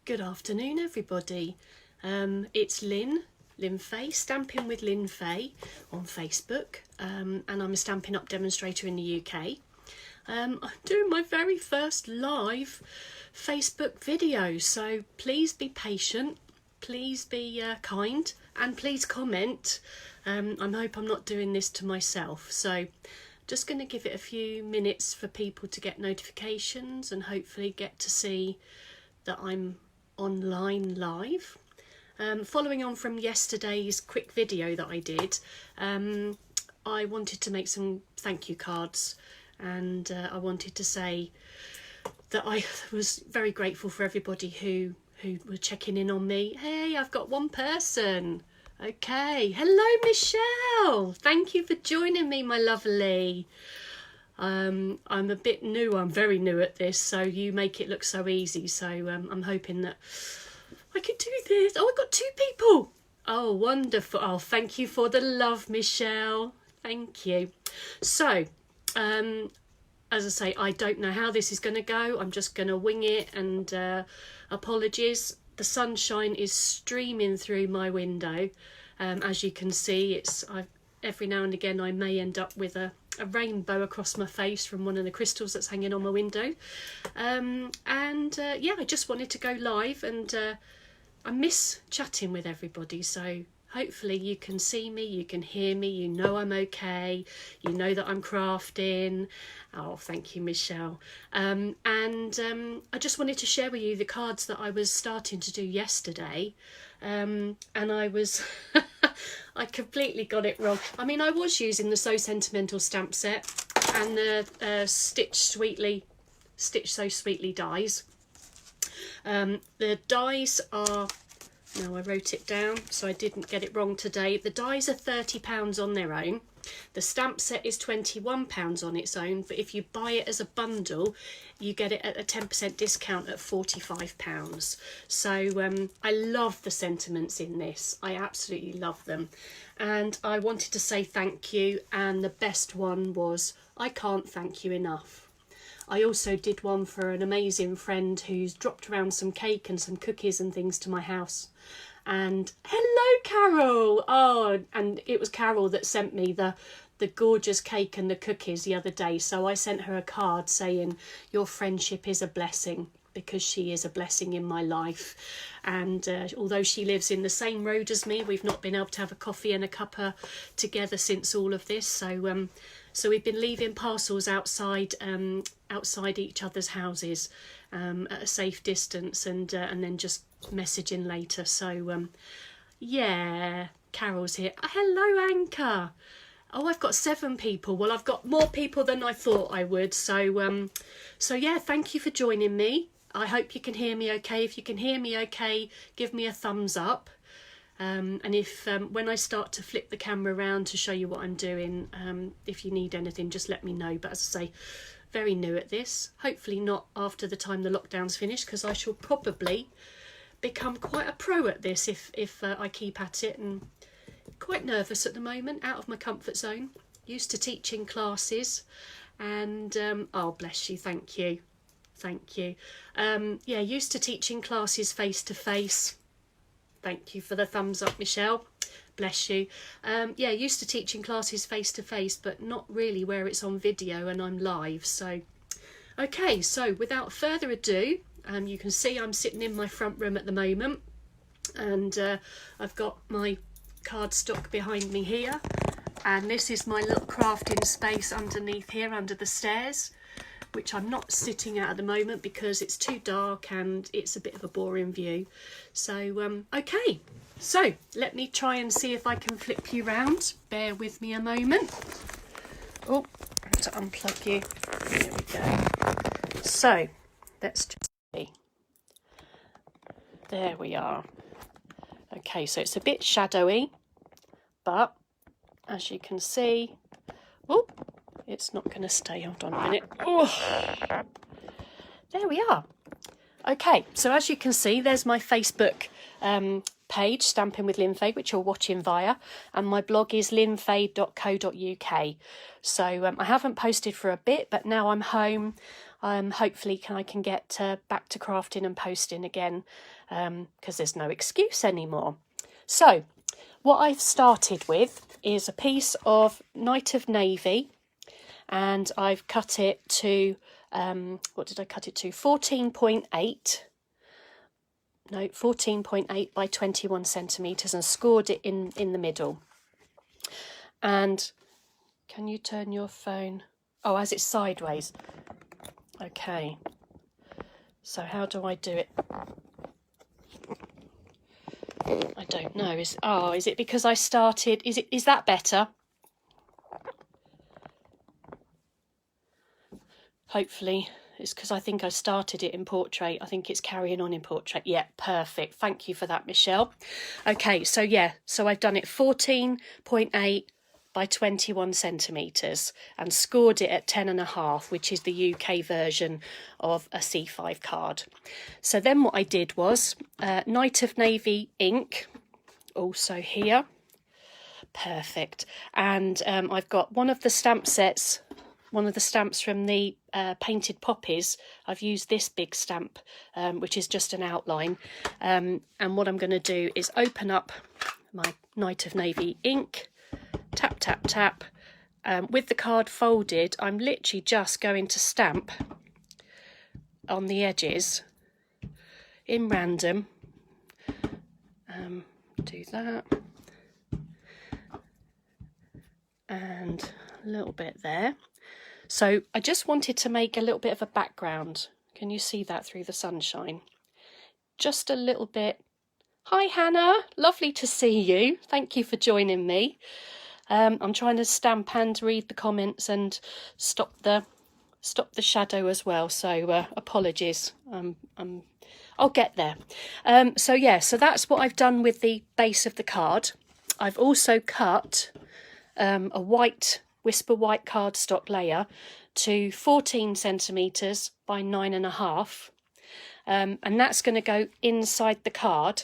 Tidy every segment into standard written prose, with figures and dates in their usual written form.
Good afternoon, everybody. It's Lynne Fahey, Stamping with Lynne Fahey on Facebook, and I'm a Stampin' Up demonstrator in the UK. I'm doing my very first live Facebook video, so please be patient, please be kind, and please comment. I hope I'm not doing this to myself, so just going to give it a few minutes for people to get notifications and hopefully get to see that I'm online live. Following on from yesterday's quick video that I did, I wanted to make some thank you cards, and I wanted to say that I was very grateful for everybody who were checking in on me. Hey, I've got one person. Okay, hello Michelle, thank you for joining me, my lovely. I'm a bit new, I'm very new at this, so you make it look so easy, so I'm hoping that I can do this. Oh, I got 2 people. Oh, wonderful. Oh, thank you for the love, Michelle. Thank you. So, as I say, I don't know how this is going to go. I'm just going to wing it, and apologies. The sunshine is streaming through my window. As you can see, every now and again I may end up with a rainbow across my face from one of the crystals that's hanging on my window. Yeah, I just wanted to go live, and I miss chatting with everybody, so hopefully you can see me, you can hear me, you know I'm okay, you know that I'm crafting. Oh, thank you, Michelle. I just wanted to share with you the cards that I was starting to do yesterday, and I was I completely got it wrong. I mean, I was using the So Sentimental stamp set and the Stitch So Sweetly dies. The dies are, no, I wrote it down so I didn't get it wrong today. The dies are £30 on their own. The stamp set is £21 on its own, but if you buy it as a bundle, you get it at a 10% discount at £45. So I love the sentiments in this. I absolutely love them. And I wanted to say thank you, and the best one was, I can't thank you enough. I also did one for an amazing friend who's dropped around some cake and some cookies and things to my house. And hello, Carol. Oh, and it was Carol that sent me the gorgeous cake and the cookies the other day. So I sent her a card saying, your friendship is a blessing, because she is a blessing in my life. And although she lives in the same road as me, we've not been able to have a coffee and a cuppa together since all of this. So so we've been leaving parcels outside each other's houses at a safe distance, and then just messaging later. So yeah, Carol's here. Hello, Anchor. Oh, I've got 7 people. Well, I've got more people than I thought I would. So so yeah, thank you for joining me. I hope you can hear me okay. If you can hear me okay, give me a thumbs up. And if when I start to flip the camera around to show you what I'm doing, if you need anything, just let me know. But as I say, very new at this. Hopefully not after the time the lockdown's finished, because I shall probably become quite a pro at this if I keep at it. And quite nervous at the moment, out of my comfort zone. Used to teaching classes, and oh, bless you, thank you. Thank you. Yeah, used to teaching classes face to face. Thank you for the thumbs up, Michelle. Bless you. Yeah, used to teaching classes face to face, but not really where it's on video and I'm live. So, okay, so without further ado, you can see I'm sitting in my front room at the moment, and I've got my cardstock behind me here, and this is my little crafting space underneath here, under the stairs, which I'm not sitting at the moment because it's too dark and it's a bit of a boring view. So okay, so let me try and see if I can flip you round. Bear with me a moment. Oh, I have to unplug you. There we go. So let's just see. There we are. Okay, so it's a bit shadowy, but as you can see, oh, it's not going to stay. Hold on a minute. Oh, there we are. Okay, so as you can see, there's my Facebook page, Stampin' with Lynne Fahey, which you're watching via, and my blog is lynnefahey.co.uk. So I haven't posted for a bit, but now I'm home, hopefully I can get back to crafting and posting again, because there's no excuse anymore. So what I've started with is a piece of Night of Navy, and I've cut it to, what did I cut it to? 14.8. No, 14.8 by 21 centimetres, and scored it in the middle. And can you turn your phone? Oh, as it's sideways. Okay. So how do I do it? I don't know. Is it because I started? Is that better? Hopefully. It's because I think I started it in portrait. I think it's carrying on in portrait. Yeah, perfect. Thank you for that, Michelle. Okay, so yeah, so I've done it 14.8 by 21 centimetres and scored it at 10.5, which is the UK version of a C5 card. So then what I did was Night of Navy ink, also here. Perfect. And I've got one of the stamp sets, one of the stamps from the painted Poppies. I've used this big stamp, which is just an outline. And what I'm going to do is open up my Night of Navy ink, tap, tap, tap. With the card folded, I'm literally just going to stamp on the edges in random. Do that. And a little bit there. So I just wanted to make a little bit of a background. Can you see that through the sunshine? Just a little bit. Hi Hannah, lovely to see you. Thank you for joining me. I'm trying to stamp and read the comments and stop the shadow as well. So apologies. I'll get there. So yeah, so that's what I've done with the base of the card. I've also cut a white Whisper White cardstock layer to 14 centimetres by 9.5, and that's going to go inside the card.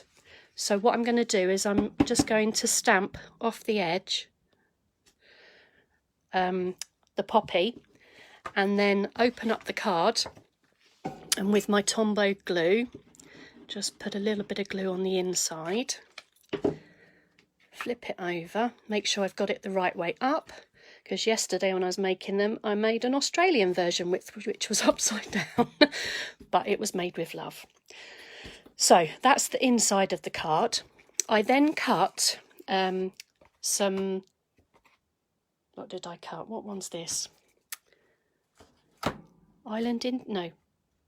So what I'm going to do is I'm just going to stamp off the edge the poppy, and then open up the card, and with my Tombow glue just put a little bit of glue on the inside, flip it over, make sure I've got it the right way up, because yesterday when I was making them I made an Australian version which was upside down, but it was made with love. So that's the inside of the card. I then cut some, what did I cut? What one's this?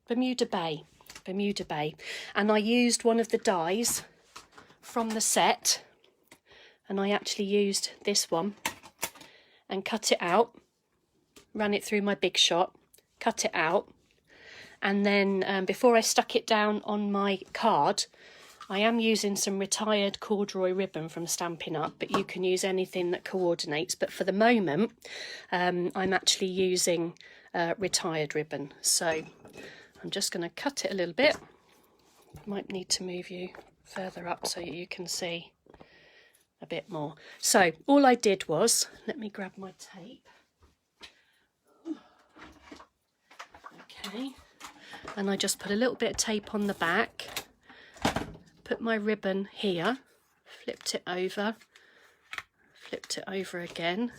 Bermuda Bay. And I used one of the dies from the set, and I actually used this one and cut it out, ran it through my Big Shot, cut it out, and then before I stuck it down on my card, I am using some retired corduroy ribbon from Stampin' Up, but you can use anything that coordinates. But for the moment, I'm actually using retired ribbon. So I'm just going to cut it a little bit. Might need to move you further up so you can see a bit more. So all I did was, let me grab my tape. Okay, and I just put a little bit of tape on the back, put my ribbon here, flipped it over again,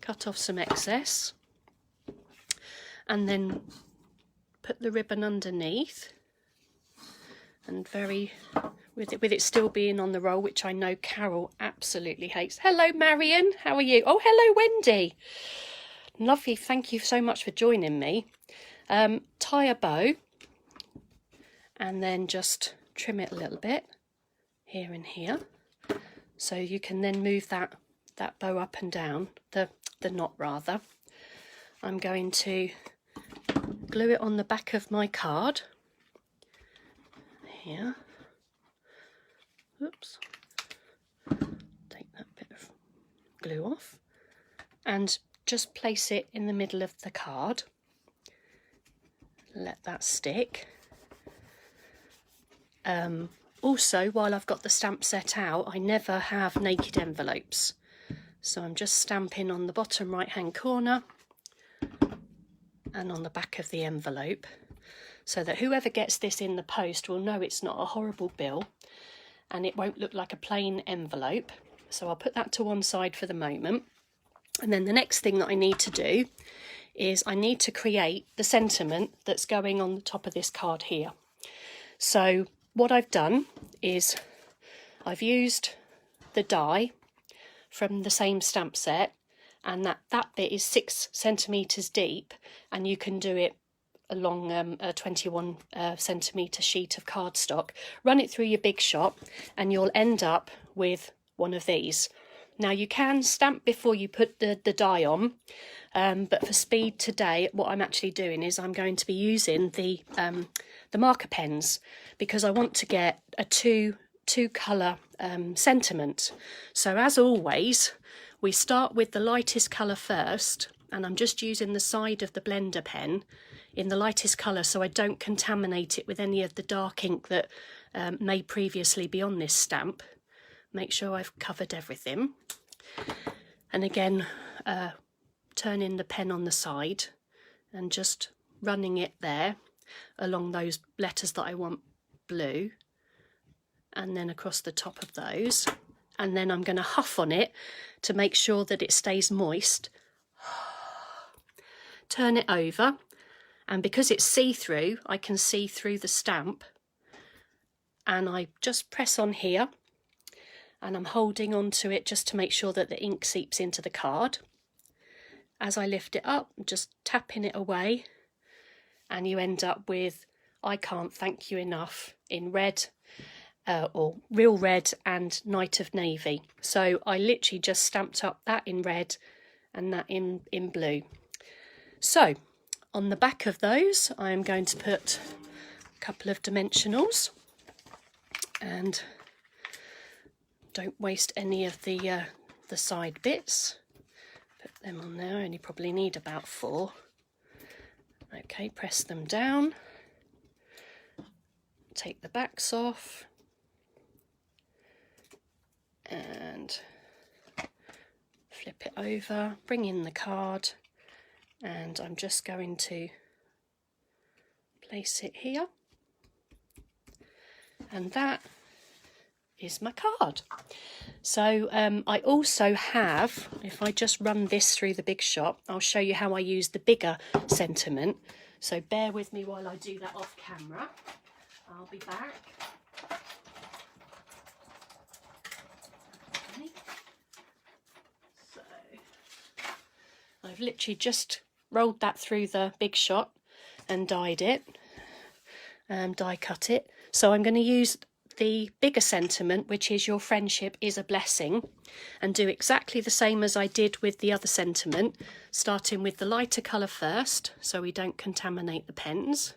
cut off some excess, and then put the ribbon underneath, and with it still being on the roll, which I know Carol absolutely hates. Hello Marion, how are you? Oh, hello Wendy. Lovely, thank you so much for joining me. Tie a bow and then just trim it a little bit here and here, so you can then move that bow up and down, the knot rather. I'm going to glue it on the back of my card here. Oops, take that bit of glue off and just place it in the middle of the card. Let that stick. Also, while I've got the stamp set out, I never have naked envelopes, so I'm just stamping on the bottom right hand corner and on the back of the envelope, so that whoever gets this in the post will know it's not a horrible bill and it won't look like a plain envelope. So I'll put that to one side for the moment. And then the next thing that I need to do is I need to create the sentiment that's going on the top of this card here. So what I've done is I've used the die from the same stamp set, and that bit is 6 centimetres deep, and you can do it along a 21 centimetre sheet of cardstock. Run it through your Big Shot and you'll end up with one of these. Now you can stamp before you put the die on, but for speed today what I'm actually doing is I'm going to be using the marker pens, because I want to get a two colour sentiment. So as always, we start with the lightest colour first, and I'm just using the side of the blender pen in the lightest colour so I don't contaminate it with any of the dark ink that may previously be on this stamp. Make sure I've covered everything, and again turning the pen on the side and just running it there along those letters that I want blue, and then across the top of those, and then I'm going to huff on it to make sure that it stays moist. Turn it over, and because it's see-through I can see through the stamp, and I just press on here and I'm holding on to it just to make sure that the ink seeps into the card. As I lift it up, I'm just tapping it away, and you end up with "I Can't Thank You Enough" in red, or real red, and Night of Navy. So I literally just stamped up that in red and that in blue. So on the back of those I'm going to put a couple of dimensionals, and don't waste any of the side bits. Put them on there, I only probably need about 4. Okay, press them down, take the backs off, and flip it over, bring in the card, and I'm just going to place it here, and that is my card. So I also have, if I just run this through the Big Shot, I'll show you how I use the bigger sentiment. So bear with me while I do that off camera. I'll be back. Okay. So I've literally just rolled that through the Big Shot and dyed it, die cut it. So I'm going to use the bigger sentiment, which is "Your friendship is a blessing," and do exactly the same as I did with the other sentiment, starting with the lighter colour first so we don't contaminate the pens.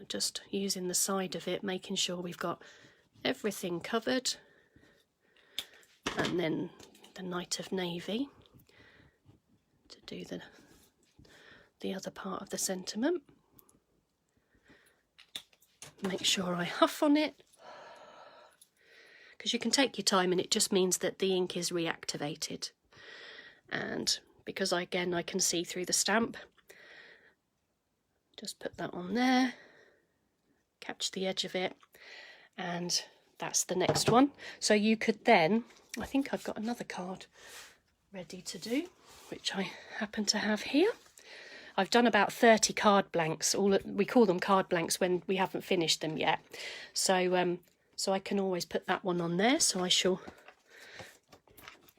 Just using the side of it, making sure we've got everything covered, and then the Night of Navy to do the other part of the sentiment. Make sure I huff on it, because you can take your time and it just means that the ink is reactivated. And because I can see through the stamp, just put that on there, catch the edge of it, and that's the next one. So you could then, I think I've got another card ready to do, which I happen to have here. I've done about 30 card blanks. We call them card blanks when we haven't finished them yet. So so I can always put that one on there. So I shall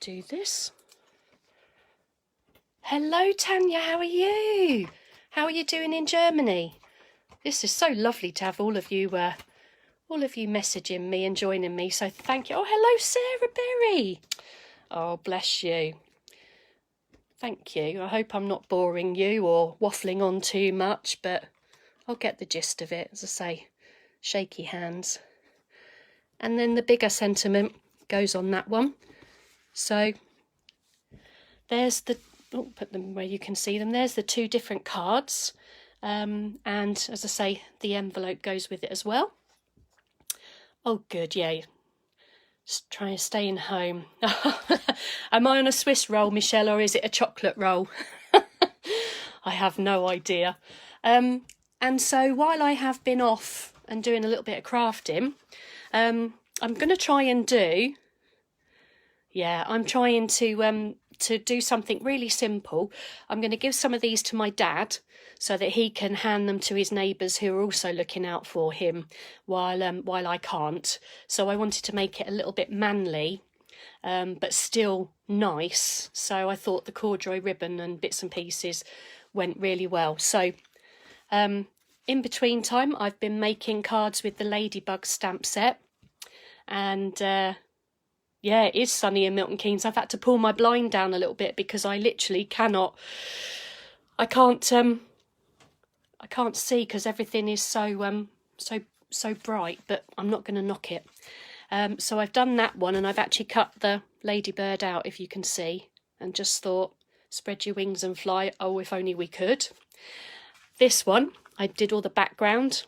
do this. Hello Tanya, how are you? How are you doing in Germany? This is so lovely to have all of you messaging me and joining me. So thank you. Oh, hello Sarah Berry. Oh, bless you. Thank you. I hope I'm not boring you or waffling on too much, but I'll get the gist of it. As I say, shaky hands. And then the bigger sentiment goes on that one. So there's the, put them where you can see them. There's the 2 different cards. And as I say, the envelope goes with it as well. Oh, good, yeah. Just trying to stay in home. Am I on a Swiss roll, Michelle, or is it a chocolate roll? I have no idea. And so while I have been off and doing a little bit of crafting, I'm going to try and do, I'm trying to do something really simple. I'm going to give some of these to my dad so that he can hand them to his neighbours who are also looking out for him while I can't. So I wanted to make it a little bit manly, but still nice. So I thought the corduroy ribbon and bits and pieces went really well. So in between time, I've been making cards with the Ladybug stamp set, and yeah, it is sunny in Milton Keynes. I've had to pull my blind down a little bit because I literally cannot. I can't see because everything is so bright. But I'm not going to knock it. So I've done that one, and I've actually cut the ladybird out, if you can see, and just thought, spread your wings and fly. Oh, if only we could. This one, I did all the background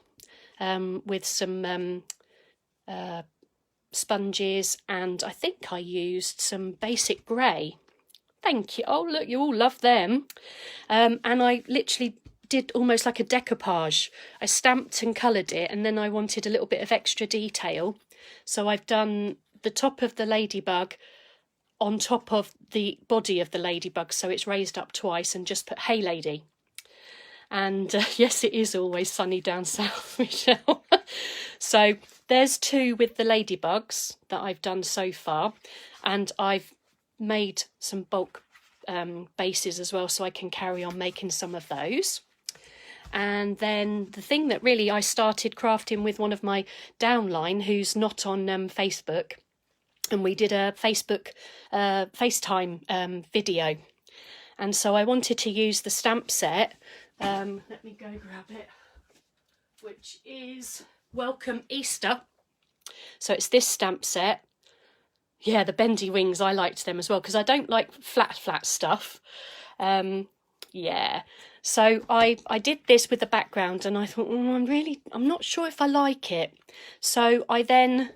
with some sponges, and I think I used some basic grey. Thank you. Oh, look, you all love them. And I literally did almost like a decoupage. I stamped and coloured it, and then I wanted a little bit of extra detail. So I've done the top of the ladybug on top of the body of the ladybug, so it's raised up twice, and just put "Hey Lady." And yes, it is always sunny down south, Michelle. So there's two with the ladybugs that I've done so far, and I've made some bulk bases as well, so I can carry on making some of those. And then the thing that really I started crafting with one of my downline who's not on Facebook, and we did a Facebook FaceTime video, and so I wanted to use the stamp set. Let me go grab it, which is Welcome Easter. So it's this stamp set. Yeah, the bendy wings, I liked them as well because I don't like flat stuff. Yeah, so I did this with the background, and I thought, I'm not sure if I like it. So I then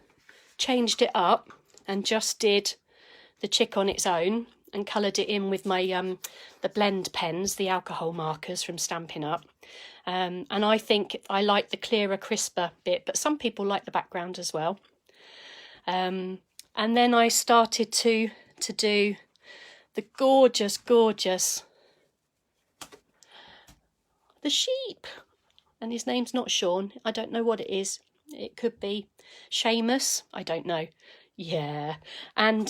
changed it up and just did the chick on its own and coloured it in with my the blend pens, the alcohol markers from Stampin' Up. And I think I like the clearer, crisper bit, but some people like the background as well. And then I started to do the gorgeous the sheep, and his name's not Sean. I don't know what it is. It could be Seamus. I don't know. Yeah, and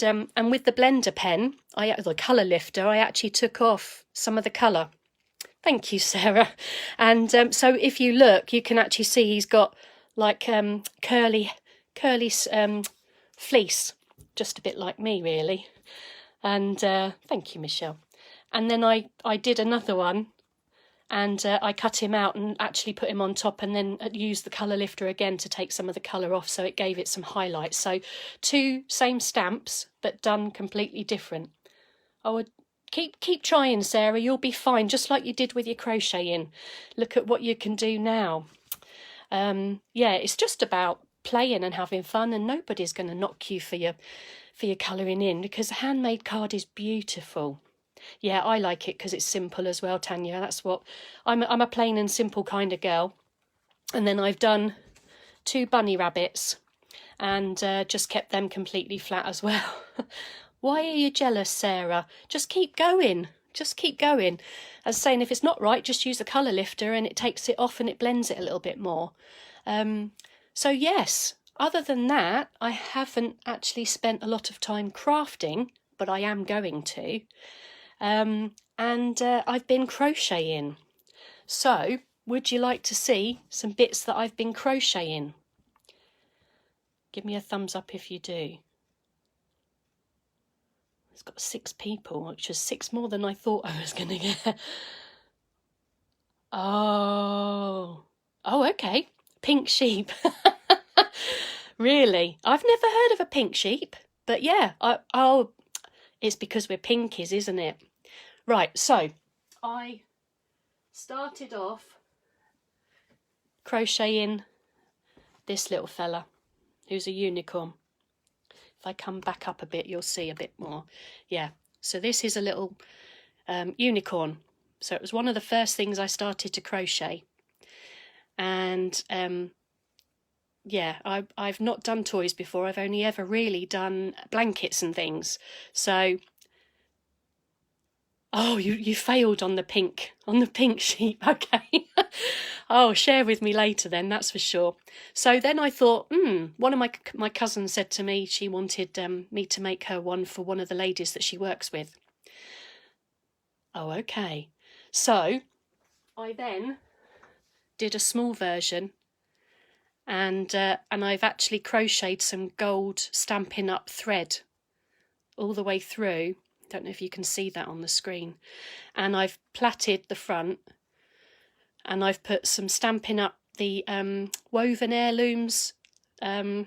with the blender pen, the colour lifter, I actually took off some of the colour. Thank you, Sarah. And so if you look, you can actually see he's got like curly fleece, just a bit like me, really. And thank you, Michelle. And then I did another one, and I cut him out and actually put him on top, and then used the colour lifter again to take some of the colour off, so it gave it some highlights. So two same stamps, but done completely different. I would keep trying, Sarah. You'll be fine, just like you did with your crocheting. Look at what you can do now. Yeah, it's just about playing and having fun, and nobody's going to knock you for your colouring in, because a handmade card is beautiful. Yeah, I like it because it's simple as well, Tanya. That's what I'm a plain and simple kind of girl. And then I've done two bunny rabbits, and just kept them completely flat as well. Why are you jealous, Sarah? Just keep going. Just keep going. As saying, if it's not right, just use the colour lifter and it takes it off and it blends it a little bit more. So yes, other than that, I haven't actually spent a lot of time crafting, but I am going to. And I've been crocheting. So would you like to see some bits that I've been crocheting? Give me a thumbs up if you do. It's got 6 people, which is 6 more than I thought I was going to get. Oh, okay. Pink sheep. Really? I've never heard of a pink sheep. But yeah, it's because we're pinkies, isn't it? Right, so I started off crocheting this little fella, who's a unicorn. If I come back up a bit, you'll see a bit more. Yeah, so this is a little unicorn. So it was one of the first things I started to crochet. And yeah, I've not done toys before. I've only ever really done blankets and things. So, oh, you failed on the pink sheet. Okay. Oh, share with me later then, that's for sure. So then I thought, one of my cousins said to me she wanted me to make her one for one of the ladies that she works with. Oh, okay. So I then did a small version, and I've actually crocheted some gold Stampin' Up thread all the way through. Don't know if you can see that on the screen. And I've plaited the front, and I've put some Stampin' Up, the woven heirlooms, what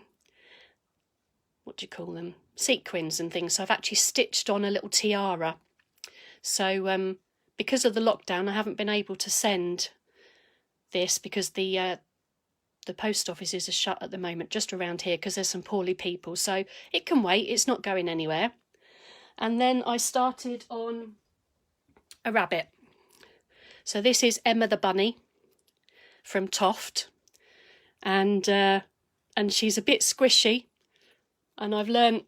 do you call them? Sequins and things. So I've actually stitched on a little tiara. So because of the lockdown, I haven't been able to send this because the post offices are shut at the moment, just around here, because there's some poorly people. So it can wait. It's not going anywhere. And then I started on a rabbit. So this is Emma the bunny from Toft, and she's a bit squishy, and I've learned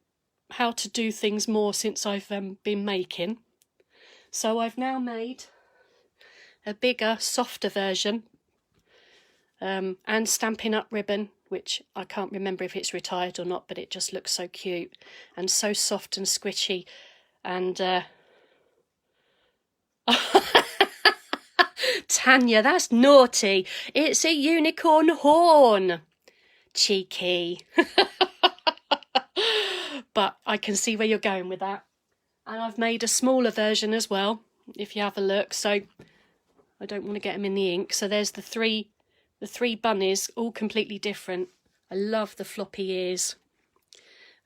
how to do things more since I've been making. So I've now made a bigger, softer version, and Stampin' Up ribbon, which I can't remember if it's retired or not, but it just looks so cute and so soft and squishy. And Tanya, that's naughty. It's a unicorn horn. Cheeky. But I can see where you're going with that. And I've made a smaller version as well, if you have a look. So I don't want to get them in the ink. So there's the three bunnies, all completely different. I love the floppy ears.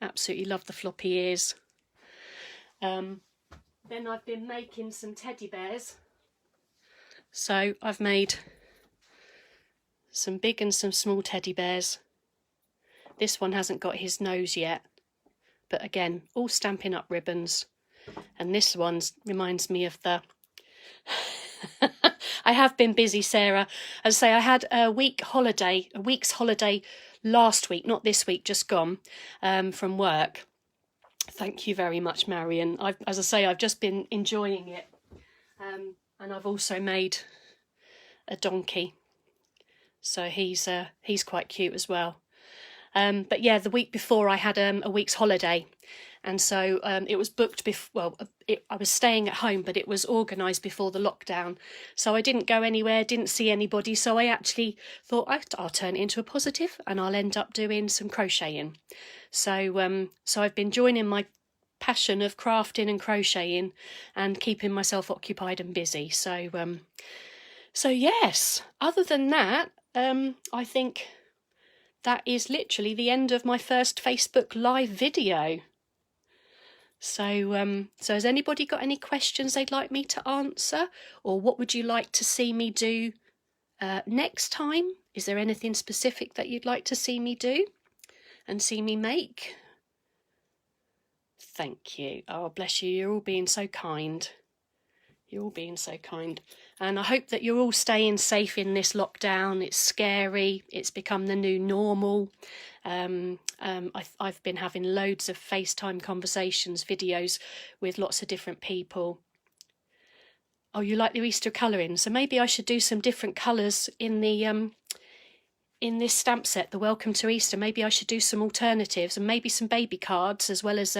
Absolutely love the floppy ears. Then I've been making some teddy bears. So I've made some big and some small teddy bears. This one hasn't got his nose yet, but again, all Stampin' Up ribbons. And this one reminds me of the... I have been busy, Sarah. As I say, I had a week's holiday last week, not this week, just gone, from work. Thank you very much, Marion. As I say, I've just been enjoying it. And I've also made a donkey. So he's quite cute as well. But yeah, the week before I had a week's holiday. And so it was booked before, I was staying at home, but it was organised before the lockdown. So I didn't go anywhere, didn't see anybody. So I actually thought I'll turn it into a positive and I'll end up doing some crocheting. So I've been joining my passion of crafting and crocheting and keeping myself occupied and busy. So yes, other than that, I think that is literally the end of my first Facebook Live video. So has anybody got any questions they'd like me to answer? Or what would you like to see me do next time? Is there anything specific that you'd like to see me do and see me make? Thank you. Oh, bless you. You're all being so kind. You're all being so kind. And I hope that you're all staying safe in this lockdown. It's scary. It's become the new normal. I've been having loads of FaceTime conversations, videos with lots of different people. Oh, you like the Easter colouring? So maybe I should do some different colours in the in this stamp set, the Welcome to Easter. Maybe I should do some alternatives and maybe some baby cards as well as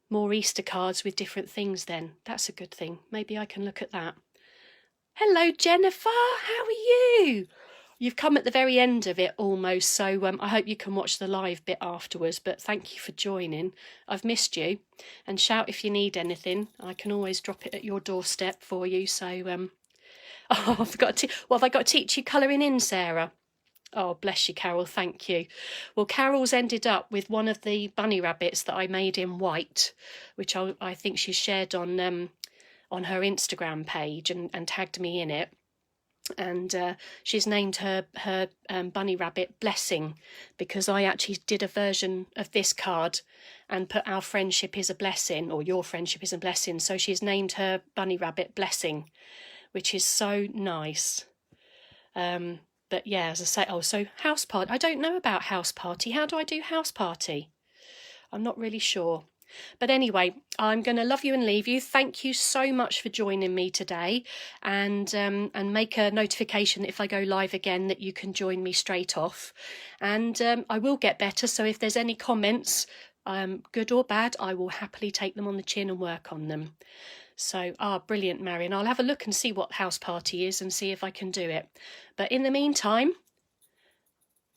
more Easter cards with different things then. That's a good thing. Maybe I can look at that. Hello, Jennifer. How are you? You've come at the very end of it almost, so I hope you can watch the live bit afterwards, but thank you for joining. I've missed you, and shout if you need anything. I can always drop it at your doorstep for you, so... Oh, I've got to... What have I got to teach you colouring in, Sarah? Oh, bless you, Carol, thank you. Well, Carol's ended up with one of the bunny rabbits that I made in white, which I think she shared on her Instagram page and tagged me in it. and she's named her bunny rabbit Blessing, because I actually did a version of this card and put our friendship is a blessing, or your friendship is a blessing. So she's named her bunny rabbit Blessing, which is so nice. But yeah, as I say, oh, so house party. I don't know about house party. How do I do house party? I'm not really sure. But anyway, I'm going to love you and leave you. Thank you so much for joining me today, and make a notification if I go live again that you can join me straight off. And I will get better, so if there's any comments, good or bad, I will happily take them on the chin and work on them. So, brilliant, Marion. I'll have a look and see what house party is and see if I can do it. But in the meantime,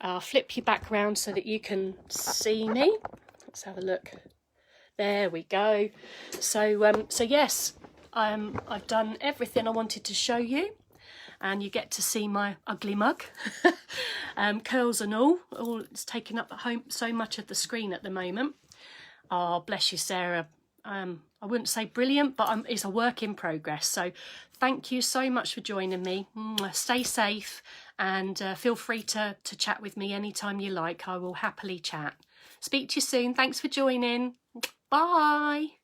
I'll flip you back around so that you can see me. Let's have a look. There we go. So yes, I've done everything I wanted to show you, and you get to see my ugly mug, curls and all. It's taking up so much of the screen at the moment. Oh, bless you, Sarah. I wouldn't say brilliant, but it's a work in progress. So thank you so much for joining me. Stay safe, and feel free to chat with me anytime you like. I will happily chat. Speak to you soon. Thanks for joining. Bye.